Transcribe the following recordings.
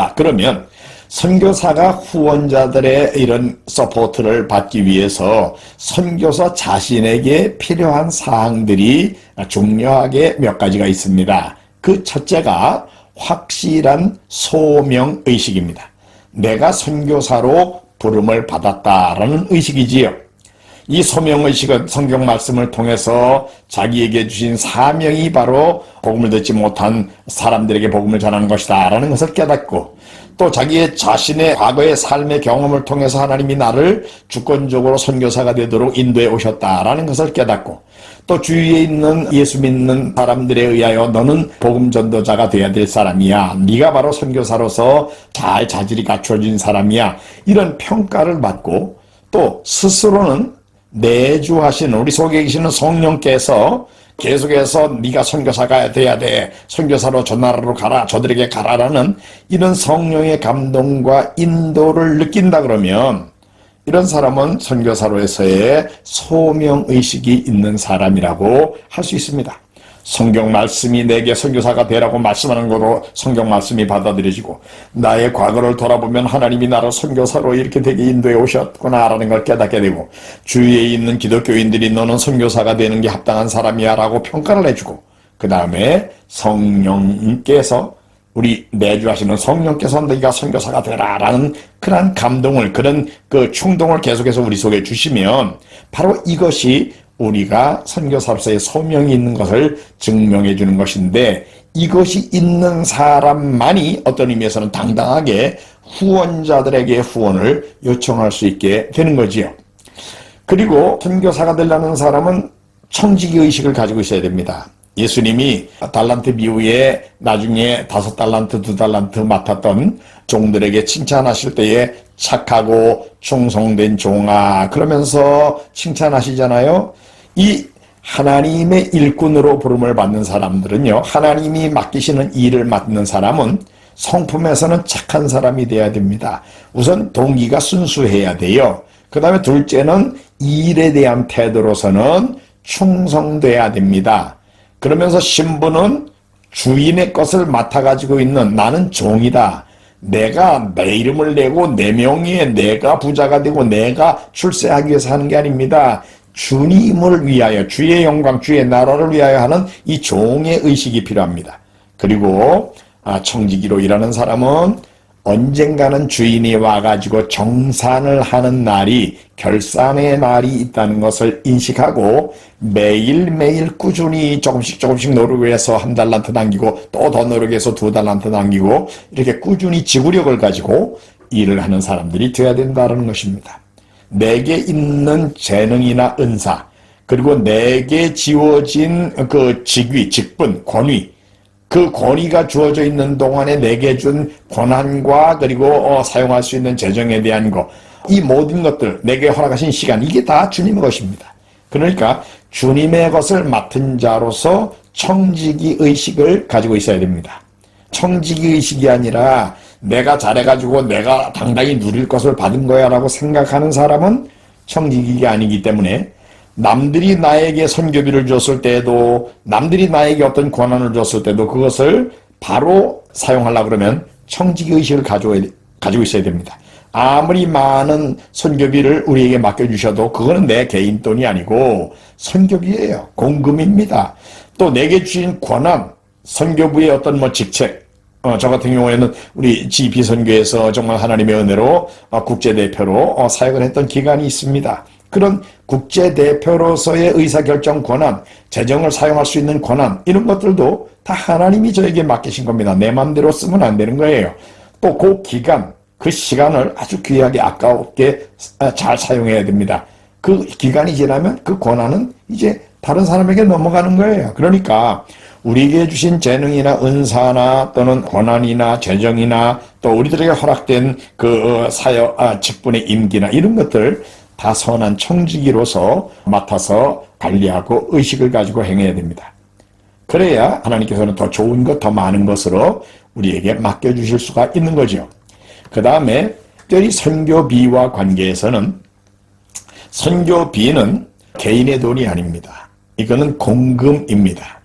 자, 그러면 선교사가 후원자들의 이런 서포트를 받기 위해서 선교사 자신에게 필요한 사항들이 중요하게 몇 가지가 있습니다. 그 첫째가 확실한 소명의식입니다. 내가 선교사로 부름을 받았다라는 의식이지요. 이 소명의식은 성경 말씀을 통해서 자기에게 주신 사명이 바로 복음을 듣지 못한 사람들에게 복음을 전하는 것이다 라는 것을 깨닫고, 또 자기의 자신의 과거의 삶의 경험을 통해서 하나님이 나를 주권적으로 선교사가 되도록 인도해 오셨다라는 것을 깨닫고, 또 주위에 있는 예수 믿는 사람들에 의하여 너는 복음 전도자가 되어야 될 사람이야, 네가 바로 선교사로서 잘 자질이 갖춰진 사람이야, 이런 평가를 받고, 또 스스로는 내주하시는 우리 속에 계시는 성령께서 계속해서 네가 선교사가 돼야 돼, 선교사로 저 나라로 가라, 저들에게 가라라는 이런 성령의 감동과 인도를 느낀다 그러면 이런 사람은 선교사로서의 소명의식이 있는 사람이라고 할 수 있습니다. 성경 말씀이 내게 선교사가 되라고 말씀하는 것으로 성경 말씀이 받아들여지고, 나의 과거를 돌아보면 하나님이 나를 선교사로 이렇게 되게 인도해 오셨구나라는 걸 깨닫게 되고, 주위에 있는 기독교인들이 너는 선교사가 되는 게 합당한 사람이야 라고 평가를 해주고, 그 다음에 성령께서, 우리 내주하시는 성령께서 네가 선교사가 되라 라는 그런 감동을, 그런 그 충동을 계속해서 우리 속에 주시면 바로 이것이 우리가 선교사로서의 소명이 있는 것을 증명해 주는 것인데, 이것이 있는 사람만이 어떤 의미에서는 당당하게 후원자들에게 후원을 요청할 수 있게 되는 거지요. 그리고 선교사가 되려는 사람은 청지기의식을 가지고 있어야 됩니다. 예수님이 달란트 비유에 나중에 5달란트, 2달란트 맡았던 종들에게 칭찬하실 때에 착하고 충성된 종아 그러면서 칭찬하시잖아요. 이 하나님의 일꾼으로 부름을 받는 사람들은요, 하나님이 맡기시는 일을 맡는 사람은 성품에서는 착한 사람이 돼야 됩니다. 우선 동기가 순수해야 돼요. 그 다음에 둘째는 일에 대한 태도로서는 충성돼야 됩니다. 그러면서 신분은 주인의 것을 맡아가지고 있는, 나는 종이다, 내가 내 이름을 내고 내 명예에 내가 부자가 되고 내가 출세하기 위해서 하는 게 아닙니다. 주님을 위하여, 주의 영광, 주의 나라를 위하여 하는 이 종의 의식이 필요합니다. 그리고 청지기로 일하는 사람은 언젠가는 주인이 와가지고 정산을 하는 날이, 결산의 날이 있다는 것을 인식하고 매일매일 꾸준히 조금씩 노력해서 1달란트 남기고 또 더 노력해서 2달란트 남기고 이렇게 꾸준히 지구력을 가지고 일을 하는 사람들이 되어야 된다는 것입니다. 내게 있는 재능이나 은사, 그리고 내게 지워진 그 직위, 직분, 권위, 그 권위가 주어져 있는 동안에 내게 준 권한과 그리고 사용할 수 있는 재정에 대한 거, 이 모든 것들, 내게 허락하신 시간, 이게 다 주님의 것입니다. 그러니까 주님의 것을 맡은 자로서 청지기 의식을 가지고 있어야 됩니다. 청지기 의식이 아니라 내가 잘해가지고 내가 당당히 누릴 것을 받은 거야 라고 생각하는 사람은 청지기가 아니기 때문에, 남들이 나에게 선교비를 줬을 때에도, 남들이 나에게 어떤 권한을 줬을 때도 그것을 바로 사용하려고 그러면 청지기의식을 가지고 있어야 됩니다. 아무리 많은 선교비를 우리에게 맡겨주셔도 그거는 내 개인 돈이 아니고 선교비예요. 공금입니다. 또 내게 주신 권한, 선교부의 어떤 직책, 저 같은 경우에는 우리 GP 선교에서 정말 하나님의 은혜로 국제대표로 사역을 했던 기간이 있습니다. 그런 국제대표로서의 의사결정 권한, 재정을 사용할 수 있는 권한, 이런 것들도 다 하나님이 저에게 맡기신 겁니다. 내 마음대로 쓰면 안 되는 거예요. 또 그 기간, 그 시간을 아주 귀하게 아깝게 잘 사용해야 됩니다. 그 기간이 지나면 그 권한은 이제 다른 사람에게 넘어가는 거예요. 그러니까 우리에게 주신 재능이나 은사나 또는 권한이나 재정이나 또 우리들에게 허락된 그 사역, 직분의 임기나 이런 것들 다 선한 청지기로서 맡아서 관리하고 의식을 가지고 행해야 됩니다. 그래야 하나님께서는 더 좋은 것, 더 많은 것으로 우리에게 맡겨주실 수가 있는 거죠. 그 다음에 특별히 선교비와 관계에서는 선교비는 개인의 돈이 아닙니다. 이거는 공금입니다.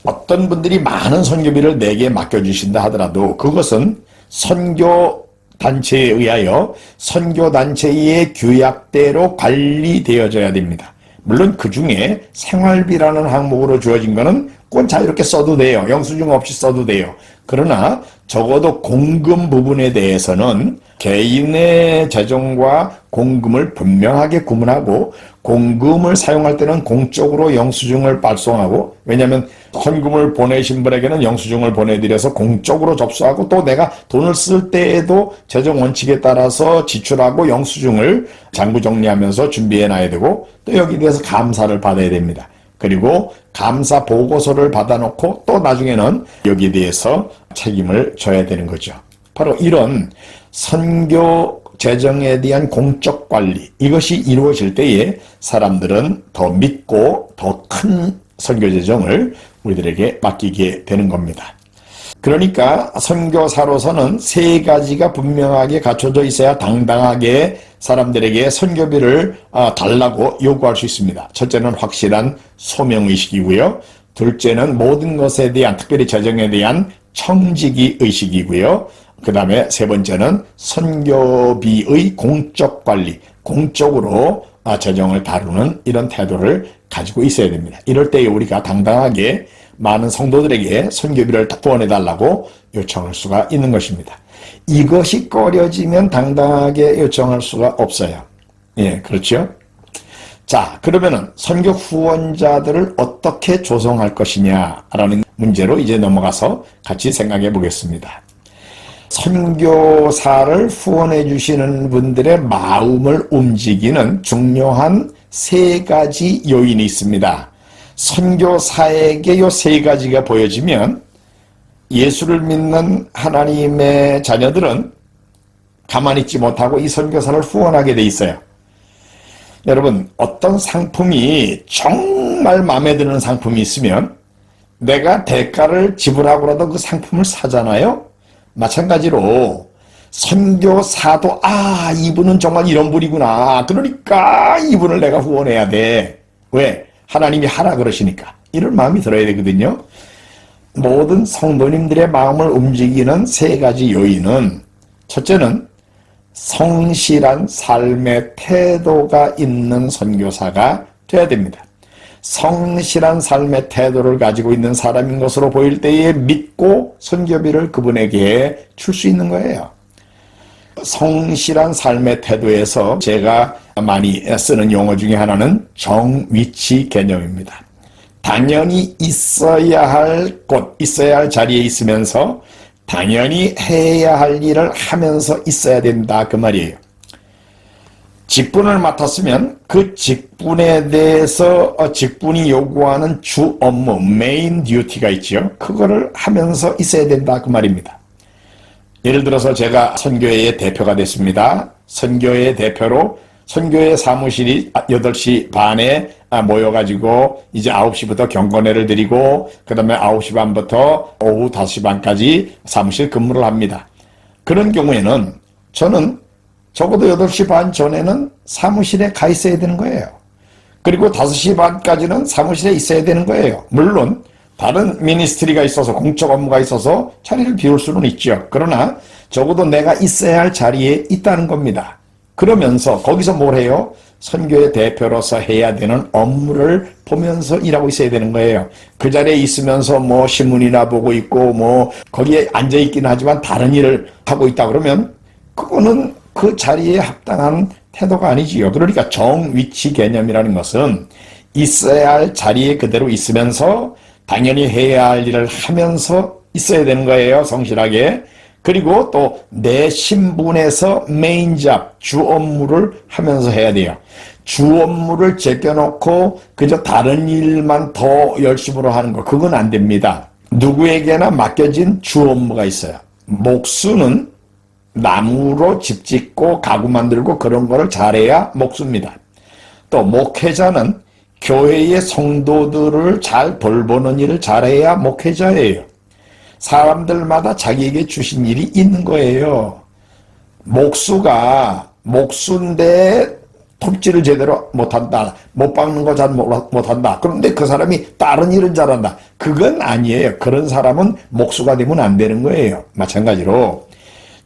어떤 분들이 많은 선교비를 내게 맡겨주신다 하더라도 그것은 선교 단체에 의하여 선교 단체의 규약대로 관리되어져야 됩니다. 물론 그 중에 생활비라는 항목으로 주어진 거는 그건 자유롭게 써도 돼요. 영수증 없이 써도 돼요. 그러나 적어도 공금 부분에 대해서는 개인의 재정과 공금을 분명하게 구분하고, 공금을 사용할 때는 공적으로 영수증을 발송하고, 왜냐하면 헌금을 보내신 분에게는 영수증을 보내드려서 공적으로 접수하고, 또 내가 돈을 쓸 때에도 재정 원칙에 따라서 지출하고 영수증을 장부 정리하면서 준비해 놔야 되고, 또 여기에 대해서 감사를 받아야 됩니다. 그리고 감사 보고서를 받아놓고 또 나중에는 여기에 대해서 책임을 져야 되는 거죠. 바로 이런 선교 재정에 대한 공적 관리, 이것이 이루어질 때에 사람들은 더 믿고 더 큰 선교 재정을 우리들에게 맡기게 되는 겁니다. 그러니까 선교사로서는 세 가지가 분명하게 갖춰져 있어야 당당하게 사람들에게 선교비를 달라고 요구할 수 있습니다. 첫째는 확실한 소명의식이고요. 둘째는 모든 것에 대한, 특별히 재정에 대한 청지기 의식이고요. 그 다음에 세 번째는 선교비의 공적 관리, 공적으로 재정을 다루는 이런 태도를 가지고 있어야 됩니다. 이럴 때 우리가 당당하게 많은 성도들에게 선교비를 후원해달라고 요청할 수가 있는 것입니다. 이것이 꺼려지면 당당하게 요청할 수가 없어요. 예, 그렇죠? 자, 그러면은 선교 후원자들을 어떻게 조성할 것이냐라는 문제로 이제 넘어가서 같이 생각해 보겠습니다. 선교사를 후원해 주시는 분들의 마음을 움직이는 중요한 세 가지 요인이 있습니다. 선교사에게 요 세 가지가 보여지면 예수를 믿는 하나님의 자녀들은 가만히 있지 못하고 이 선교사를 후원하게 돼 있어요. 여러분, 어떤 상품이 정말 마음에 드는 상품이 있으면 내가 대가를 지불하고라도 그 상품을 사잖아요. 마찬가지로 선교사도 이분은 정말 이런 분이구나. 그러니까 이분을 내가 후원해야 돼. 왜? 하나님이 하라 그러시니까. 이런 마음이 들어야 되거든요. 모든 성도님들의 마음을 움직이는 세 가지 요인은, 첫째는 성실한 삶의 태도가 있는 선교사가 되어야 됩니다. 성실한 삶의 태도를 가지고 있는 사람인 것으로 보일 때에 믿고 선교비를 그분에게 줄 수 있는 거예요. 성실한 삶의 태도에서 제가 많이 쓰는 용어 중에 하나는 정위치 개념입니다. 당연히 있어야 할 곳, 있어야 할 자리에 있으면서 당연히 해야 할 일을 하면서 있어야 된다, 그 말이에요. 직분을 맡았으면 그 직분에 대해서 직분이 요구하는 주 업무, 메인 듀티가 있죠. 그거를 하면서 있어야 된다, 그 말입니다. 예를 들어서 제가 선교회의 대표가 됐습니다. 선교회 대표로 선교회 사무실이 8시 반에 모여가지고 이제 9시부터 경건회를 드리고 그 다음에 9시 반부터 오후 5시 반까지 사무실 근무를 합니다. 그런 경우에는 저는 적어도 8시 반 전에는 사무실에 가 있어야 되는 거예요. 그리고 5시 반까지는 사무실에 있어야 되는 거예요. 물론 다른 미니스트리가 있어서, 공적 업무가 있어서 자리를 비울 수는 있죠. 그러나 적어도 내가 있어야 할 자리에 있다는 겁니다. 그러면서 거기서 뭘 해요? 선교의 대표로서 해야 되는 업무를 보면서 일하고 있어야 되는 거예요. 그 자리에 있으면서 뭐 신문이나 보고 있고 뭐 거기에 앉아 있기는 하지만 다른 일을 하고 있다 그러면 그거는 그 자리에 합당한 태도가 아니지요. 그러니까 정위치 개념이라는 것은 있어야 할 자리에 그대로 있으면서 당연히 해야 할 일을 하면서 있어야 되는 거예요. 성실하게. 그리고 또 내 신분에서 메인 잡, 주 업무를 하면서 해야 돼요. 주 업무를 제껴놓고 그저 다른 일만 더 열심으로 하는 거, 그건 안 됩니다. 누구에게나 맡겨진 주 업무가 있어요. 목수는 나무로 집 짓고 가구 만들고 그런 거를 잘해야 목수입니다. 또 목회자는 교회의 성도들을 잘 돌보는 일을 잘해야 목회자예요. 사람들마다 자기에게 주신 일이 있는 거예요. 목수가 목수인데 톱질을 제대로 못한다, 못 박는 거 잘 못한다, 그런데 그 사람이 다른 일은 잘한다, 그건 아니에요. 그런 사람은 목수가 되면 안 되는 거예요. 마찬가지로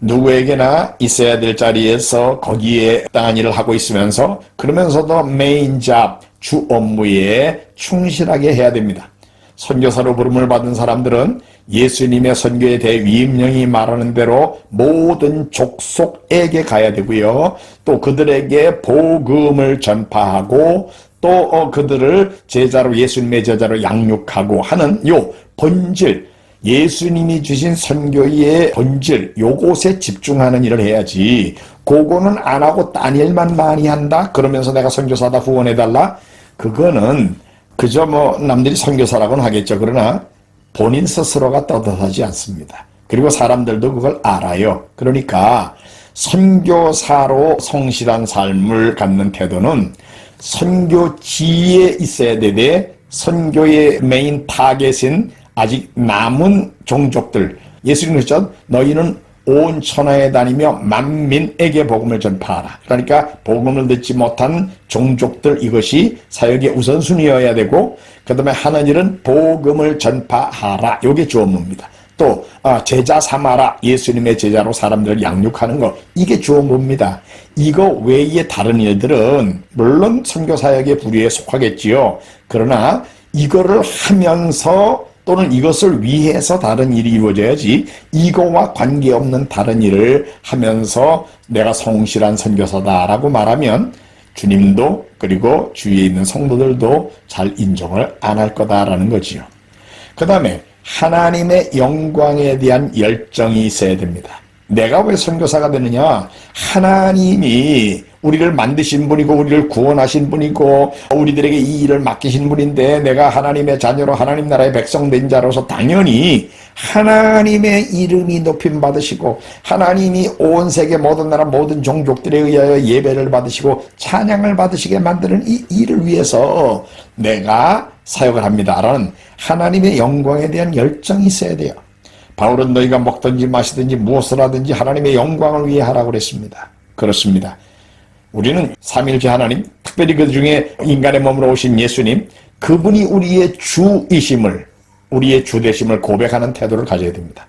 누구에게나 있어야 될 자리에서 거기에 땅한 일을 하고 있으면서 그러면서도 메인 잡, 주 업무에 충실하게 해야 됩니다. 선교사로 부름을 받은 사람들은 예수님의 선교에 대해 위임령이 말하는 대로 모든 족속에게 가야 되고요. 또 그들에게 복음을 전파하고 또 그들을 제자로 예수님의 제자로 양육하고 하는 요 본질, 예수님이 주신 선교의 본질, 요것에 집중하는 일을 해야지 그거는 안 하고 딴 일만 많이 한다? 그러면서 내가 선교사다 후원해달라? 그거는 그저 남들이 선교사라고는 하겠죠. 그러나 본인 스스로가 떳떳하지 않습니다. 그리고 사람들도 그걸 알아요. 그러니까 선교사로 성실한 삶을 갖는 태도는 선교지에 있어야 되되 선교의 메인 타겟인 아직 남은 종족들, 예수님 그랬죠. 너희는 온 천하에 다니며 만민에게 복음을 전파하라. 그러니까 복음을 듣지 못한 종족들, 이것이 사역의 우선순위여야 되고 그 다음에 하는 일은 복음을 전파하라. 이게 주 업무입니다. 또 제자 삼아라. 예수님의 제자로 사람들을 양육하는 거, 이게 주 업무입니다. 이거 외에 다른 일들은 물론 선교사역의 부류에 속하겠지요. 그러나 이거를 하면서 또는 이것을 위해서 다른 일이 이루어져야지 이거와 관계없는 다른 일을 하면서 내가 성실한 선교사다라고 말하면 주님도 그리고 주위에 있는 성도들도 잘 인정을 안 할 거다라는 거지요. 그 다음에 하나님의 영광에 대한 열정이 있어야 됩니다. 내가 왜 선교사가 되느냐? 하나님이 우리를 만드신 분이고 우리를 구원하신 분이고 우리들에게 이 일을 맡기신 분인데 내가 하나님의 자녀로 하나님 나라의 백성 된 자로서 당연히 하나님의 이름이 높임 받으시고 하나님이 온 세계 모든 나라 모든 종족들에 의하여 예배를 받으시고 찬양을 받으시게 만드는 이 일을 위해서 내가 사역을 합니다라는 하나님의 영광에 대한 열정이 있어야 돼요. 바울은 너희가 먹든지 마시든지 무엇을 하든지 하나님의 영광을 위해 하라고 그랬습니다. 그렇습니다. 우리는 삼일째 하나님, 특별히 그 중에 인간의 몸으로 오신 예수님, 그분이 우리의 주이심을, 우리의 주되심을 고백하는 태도를 가져야 됩니다.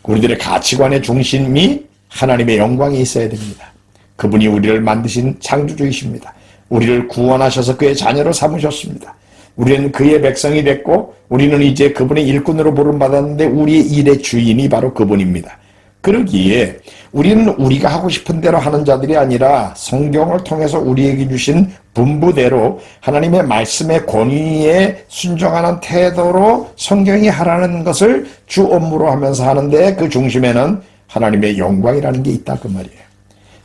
우리들의 가치관의 중심이 하나님의 영광이 있어야 됩니다. 그분이 우리를 만드신 창조주이십니다. 우리를 구원하셔서 그의 자녀로 삼으셨습니다. 우리는 그의 백성이 됐고 우리는 이제 그분의 일꾼으로 부름받았는데 우리의 일의 주인이 바로 그분입니다. 그러기에 우리는 우리가 하고 싶은 대로 하는 자들이 아니라 성경을 통해서 우리에게 주신 분부대로 하나님의 말씀의 권위에 순종하는 태도로 성경이 하라는 것을 주 업무로 하면서 하는데 그 중심에는 하나님의 영광이라는 게 있다 그 말이에요.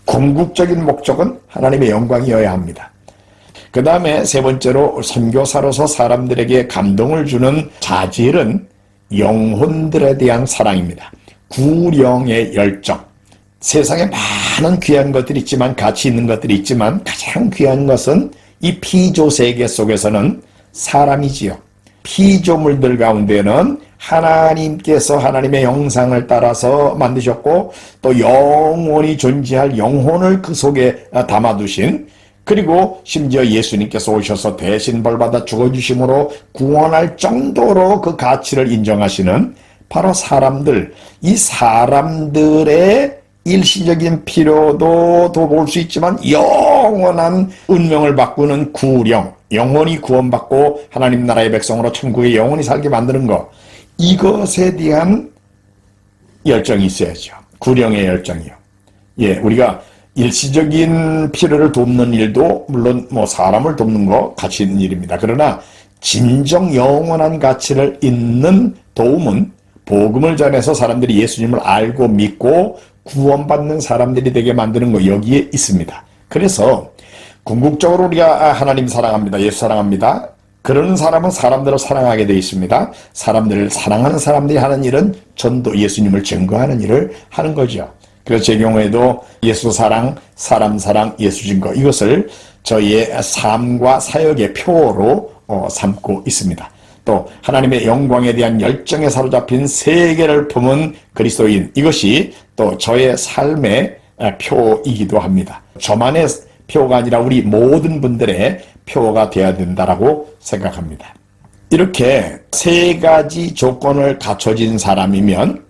궁극적인 목적은 하나님의 영광이어야 합니다. 그 다음에 세 번째로 선교사로서 사람들에게 감동을 주는 자질은 영혼들에 대한 사랑입니다. 구령의 열정. 세상에 많은 귀한 것들이 있지만 가치 있는 것들이 있지만 가장 귀한 것은 이 피조 세계 속에서는 사람이지요. 피조물들 가운데는 하나님께서 하나님의 형상을 따라서 만드셨고 또 영원히 존재할 영혼을 그 속에 담아두신, 그리고 심지어 예수님께서 오셔서 대신 벌받아 죽어주심으로 구원할 정도로 그 가치를 인정하시는 바로 사람들, 이 사람들의 일시적인 필요도 볼 수 있지만 영원한 운명을 바꾸는 구령, 영원히 구원받고 하나님 나라의 백성으로 천국에 영원히 살게 만드는 것, 이것에 대한 열정이 있어야죠. 구령의 열정이요. 예, 우리가 일시적인 필요를 돕는 일도 물론 사람을 돕는 거 가치 있는 일입니다. 그러나 진정 영원한 가치를 잇는 도움은 복음을 전해서 사람들이 예수님을 알고 믿고 구원받는 사람들이 되게 만드는 거, 여기에 있습니다. 그래서 궁극적으로 우리가 하나님 사랑합니다, 예수 사랑합니다, 그런 사람은 사람들을 사랑하게 되어 있습니다. 사람들을 사랑하는 사람들이 하는 일은 전도, 예수님을 증거하는 일을 하는 거죠. 그래서 제 경우에도 예수 사랑, 사람 사랑, 예수 증거, 이것을 저희의 삶과 사역의 표로 삼고 있습니다. 또 하나님의 영광에 대한 열정에 사로잡힌 세계를 품은 그리스도인, 이것이 또 저의 삶의 표이기도 합니다. 저만의 표가 아니라 우리 모든 분들의 표가 되어야 된다라고 생각합니다. 이렇게 세 가지 조건을 갖춰진 사람이면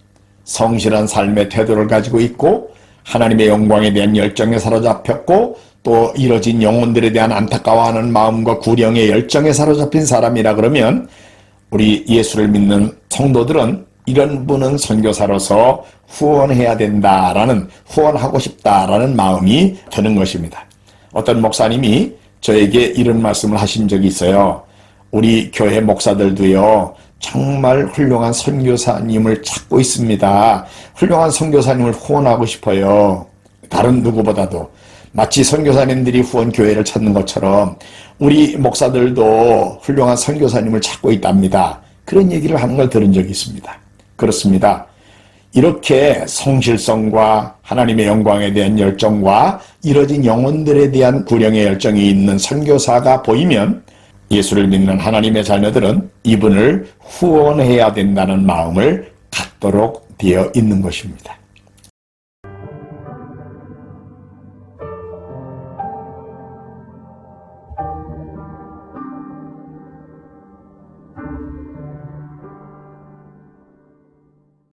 성실한 삶의 태도를 가지고 있고 하나님의 영광에 대한 열정에 사로잡혔고 또 이뤄진 영혼들에 대한 안타까워하는 마음과 구령의 열정에 사로잡힌 사람이라 그러면 우리 예수를 믿는 성도들은 이런 분은 선교사로서 후원해야 된다라는, 후원하고 싶다라는 마음이 드는 것입니다. 어떤 목사님이 저에게 이런 말씀을 하신 적이 있어요. 우리 교회 목사들도요, 정말 훌륭한 선교사님을 찾고 있습니다. 훌륭한 선교사님을 후원하고 싶어요. 다른 누구보다도. 마치 선교사님들이 후원 교회를 찾는 것처럼 우리 목사들도 훌륭한 선교사님을 찾고 있답니다. 그런 얘기를 하는 걸 들은 적이 있습니다. 그렇습니다. 이렇게 성실성과 하나님의 영광에 대한 열정과 이뤄진 영혼들에 대한 구령의 열정이 있는 선교사가 보이면 예수를 믿는 하나님의 자녀들은 이분을 후원해야 된다는 마음을 갖도록 되어 있는 것입니다.